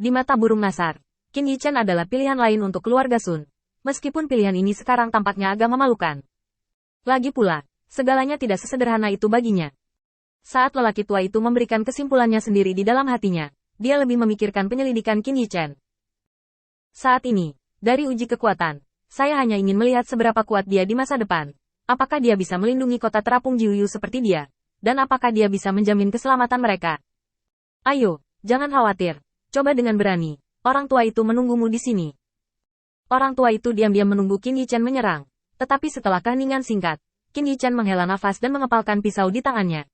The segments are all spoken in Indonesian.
Di mata burung nasar, Qin Yichen adalah pilihan lain untuk keluarga Sun. Meskipun pilihan ini sekarang tampaknya agak memalukan. Lagi pula, segalanya tidak sesederhana itu baginya. Saat lelaki tua itu memberikan kesimpulannya sendiri di dalam hatinya, dia lebih memikirkan penyelidikan Qin Yichen. Saat ini, dari uji kekuatan, saya hanya ingin melihat seberapa kuat dia di masa depan. Apakah dia bisa melindungi kota terapung Jiuyu seperti dia? Dan apakah dia bisa menjamin keselamatan mereka? Ayo, jangan khawatir. Coba dengan berani. Orang tua itu menunggumu di sini. Orang tua itu diam-diam menunggu Qin Yichen menyerang. Tetapi setelah keheningan singkat, Qin Yichen menghela nafas dan mengepalkan pisau di tangannya.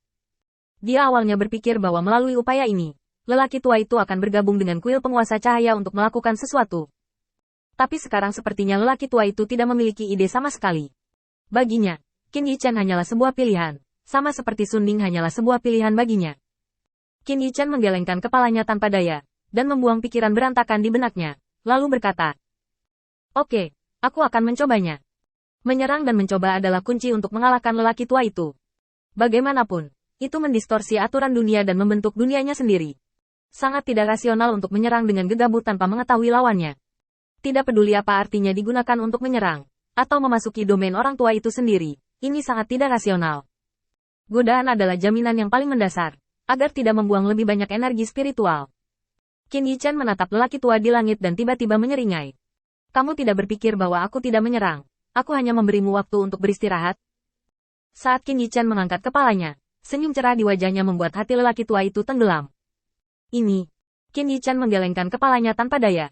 Dia awalnya berpikir bahwa melalui upaya ini, lelaki tua itu akan bergabung dengan kuil penguasa cahaya untuk melakukan sesuatu. Tapi sekarang sepertinya lelaki tua itu tidak memiliki ide sama sekali. Baginya, Qin Yichen hanyalah sebuah pilihan, sama seperti Sun Ning hanyalah sebuah pilihan baginya. Qin Yichen menggelengkan kepalanya tanpa daya, dan membuang pikiran berantakan di benaknya, lalu berkata, "Oke, aku akan mencobanya." Menyerang dan mencoba adalah kunci untuk mengalahkan lelaki tua itu. Bagaimanapun, itu mendistorsi aturan dunia dan membentuk dunianya sendiri. Sangat tidak rasional untuk menyerang dengan gegabah tanpa mengetahui lawannya. Tidak peduli apa artinya digunakan untuk menyerang, atau memasuki domain orang tua itu sendiri, ini sangat tidak rasional. Godaan adalah jaminan yang paling mendasar, agar tidak membuang lebih banyak energi spiritual. Qin Yichen menatap lelaki tua di langit dan tiba-tiba menyeringai. "Kamu tidak berpikir bahwa aku tidak menyerang. Aku hanya memberimu waktu untuk beristirahat." Saat Qin Yichen mengangkat kepalanya, senyum cerah di wajahnya membuat hati lelaki tua itu tenggelam. "Ini." Qin Yichen menggelengkan kepalanya tanpa daya.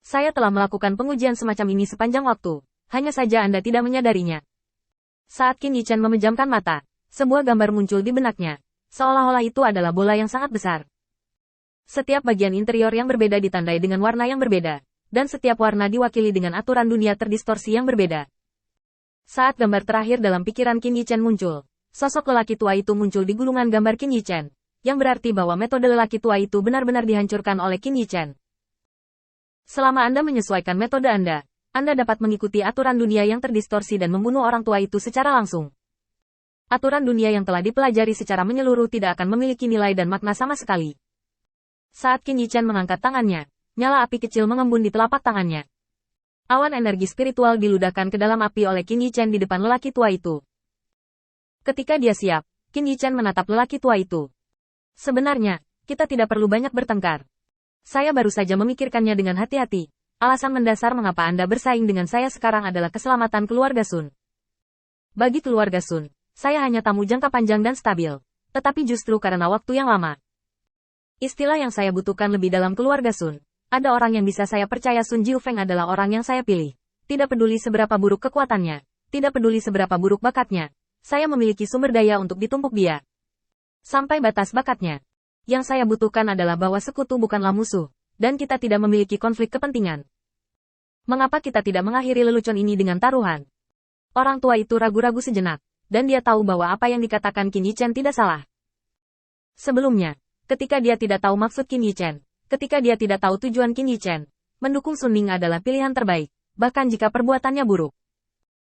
"Saya telah melakukan pengujian semacam ini sepanjang waktu. Hanya saja Anda tidak menyadarinya." Saat Qin Yichen memejamkan mata, sebuah gambar muncul di benaknya. Seolah-olah itu adalah bola yang sangat besar. Setiap bagian interior yang berbeda ditandai dengan warna yang berbeda, dan setiap warna diwakili dengan aturan dunia terdistorsi yang berbeda. Saat gambar terakhir dalam pikiran Qin Yichen muncul, sosok lelaki tua itu muncul di gulungan gambar Qin Yichen, yang berarti bahwa metode lelaki tua itu benar-benar dihancurkan oleh Qin Yichen. Selama Anda menyesuaikan metode Anda dapat mengikuti aturan dunia yang terdistorsi dan membunuh orang tua itu secara langsung. Aturan dunia yang telah dipelajari secara menyeluruh tidak akan memiliki nilai dan makna sama sekali. Saat Qin Yichen mengangkat tangannya, nyala api kecil mengembun di telapak tangannya. Awan energi spiritual diludahkan ke dalam api oleh Qin Yichen di depan lelaki tua itu. Ketika dia siap, Qin Yichen menatap lelaki tua itu. "Sebenarnya, kita tidak perlu banyak bertengkar. Saya baru saja memikirkannya dengan hati-hati. Alasan mendasar mengapa Anda bersaing dengan saya sekarang adalah keselamatan keluarga Sun. Bagi keluarga Sun, saya hanya tamu jangka panjang dan stabil. Tetapi justru karena waktu yang lama. Istilah yang saya butuhkan lebih dalam keluarga Sun. Ada orang yang bisa saya percaya. Sun Jiufeng adalah orang yang saya pilih. Tidak peduli seberapa buruk kekuatannya. Tidak peduli seberapa buruk bakatnya. Saya memiliki sumber daya untuk ditumpuk dia. Sampai batas bakatnya. Yang saya butuhkan adalah bahwa sekutu bukanlah musuh. Dan kita tidak memiliki konflik kepentingan. Mengapa kita tidak mengakhiri lelucon ini dengan taruhan?" Orang tua itu ragu-ragu sejenak. Dan dia tahu bahwa apa yang dikatakan Qin Yichen tidak salah. Sebelumnya, ketika dia tidak tahu maksud Qin Yichen, ketika dia tidak tahu tujuan Qin Yichen, mendukung Sun Ning adalah pilihan terbaik, bahkan jika perbuatannya buruk.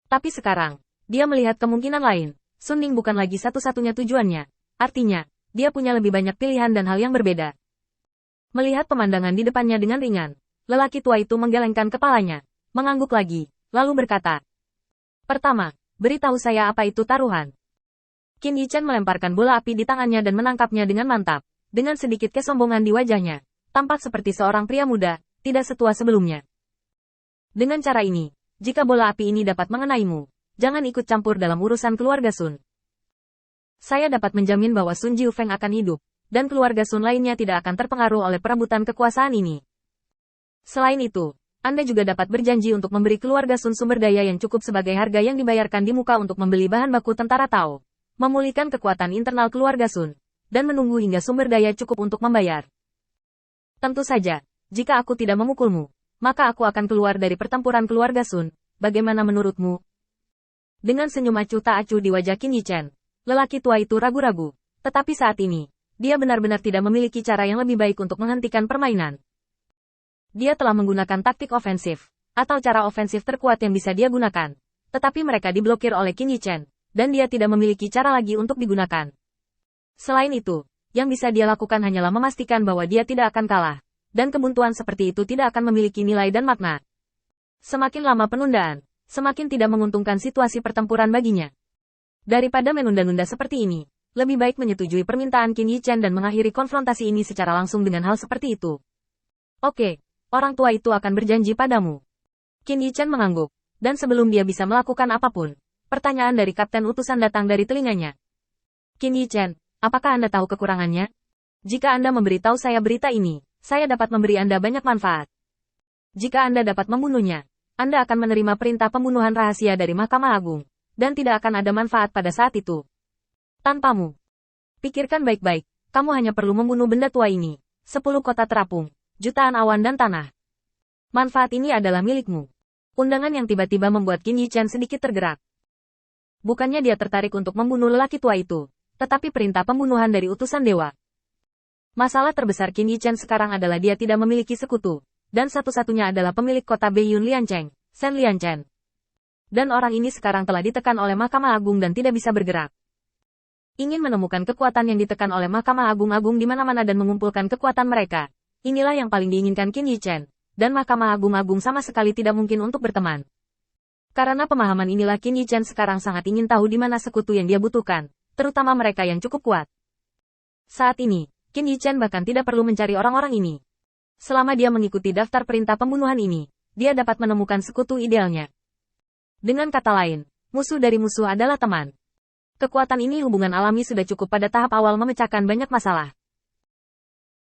Tapi sekarang, dia melihat kemungkinan lain. Sun Ning bukan lagi satu-satunya tujuannya. Artinya, dia punya lebih banyak pilihan dan hal yang berbeda. Melihat pemandangan di depannya dengan ringan, lelaki tua itu menggelengkan kepalanya, mengangguk lagi, lalu berkata, "Pertama, beritahu saya apa itu taruhan." Qin Yichen melemparkan bola api di tangannya dan menangkapnya dengan mantap. Dengan sedikit kesombongan di wajahnya, tampak seperti seorang pria muda, tidak setua sebelumnya. "Dengan cara ini, jika bola api ini dapat mengenaimu, jangan ikut campur dalam urusan keluarga Sun. Saya dapat menjamin bahwa Sun Jiufeng akan hidup, dan keluarga Sun lainnya tidak akan terpengaruh oleh perebutan kekuasaan ini. Selain itu, Anda juga dapat berjanji untuk memberi keluarga Sun sumber daya yang cukup sebagai harga yang dibayarkan di muka untuk membeli bahan baku tentara Tao, memulihkan kekuatan internal keluarga Sun, dan menunggu hingga sumber daya cukup untuk membayar. Tentu saja, jika aku tidak memukulmu, maka aku akan keluar dari pertempuran keluarga Sun. Bagaimana menurutmu?" Dengan senyum acuh tak acuh di wajah Qin Yichen, lelaki tua itu ragu-ragu. Tetapi saat ini, dia benar-benar tidak memiliki cara yang lebih baik untuk menghentikan permainan. Dia telah menggunakan taktik ofensif, atau cara ofensif terkuat yang bisa dia gunakan. Tetapi mereka diblokir oleh Qin Yichen, dan dia tidak memiliki cara lagi untuk digunakan. Selain itu, yang bisa dia lakukan hanyalah memastikan bahwa dia tidak akan kalah, dan kebuntuan seperti itu tidak akan memiliki nilai dan makna. Semakin lama penundaan, semakin tidak menguntungkan situasi pertempuran baginya. Daripada menunda-nunda seperti ini, lebih baik menyetujui permintaan Qin Yichen dan mengakhiri konfrontasi ini secara langsung dengan hal seperti itu. Oke, orang tua itu akan berjanji padamu. Qin Yichen mengangguk, dan sebelum dia bisa melakukan apapun, pertanyaan dari kapten utusan datang dari telinganya. Qin Yichen, apakah Anda tahu kekurangannya? Jika Anda memberitahu saya berita ini, saya dapat memberi Anda banyak manfaat. Jika Anda dapat membunuhnya, Anda akan menerima perintah pembunuhan rahasia dari Mahkamah Agung, dan tidak akan ada manfaat pada saat itu. Tanpamu. Pikirkan baik-baik, kamu hanya perlu membunuh benda tua ini, 10 kota terapung, jutaan awan dan tanah. Manfaat ini adalah milikmu. Undangan yang tiba-tiba membuat Qin Yichen sedikit tergerak. Bukannya dia tertarik untuk membunuh lelaki tua itu, tetapi perintah pembunuhan dari utusan dewa. Masalah terbesar Qin Yichen sekarang adalah dia tidak memiliki sekutu, dan satu-satunya adalah pemilik kota Beiyun Liancheng, Shen Lianchen. Dan orang ini sekarang telah ditekan oleh Mahkamah Agung dan tidak bisa bergerak. Ingin menemukan kekuatan yang ditekan oleh Mahkamah Agung di mana-mana dan mengumpulkan kekuatan mereka. Inilah yang paling diinginkan Qin Yichen, dan Mahkamah Agung sama sekali tidak mungkin untuk berteman. Karena pemahaman inilah Qin Yichen sekarang sangat ingin tahu di mana sekutu yang dia butuhkan, terutama mereka yang cukup kuat. Saat ini, Qin Yichen bahkan tidak perlu mencari orang-orang ini. Selama dia mengikuti daftar perintah pembunuhan ini, dia dapat menemukan sekutu idealnya. Dengan kata lain, musuh dari musuh adalah teman. Kekuatan ini hubungan alami sudah cukup pada tahap awal memecahkan banyak masalah.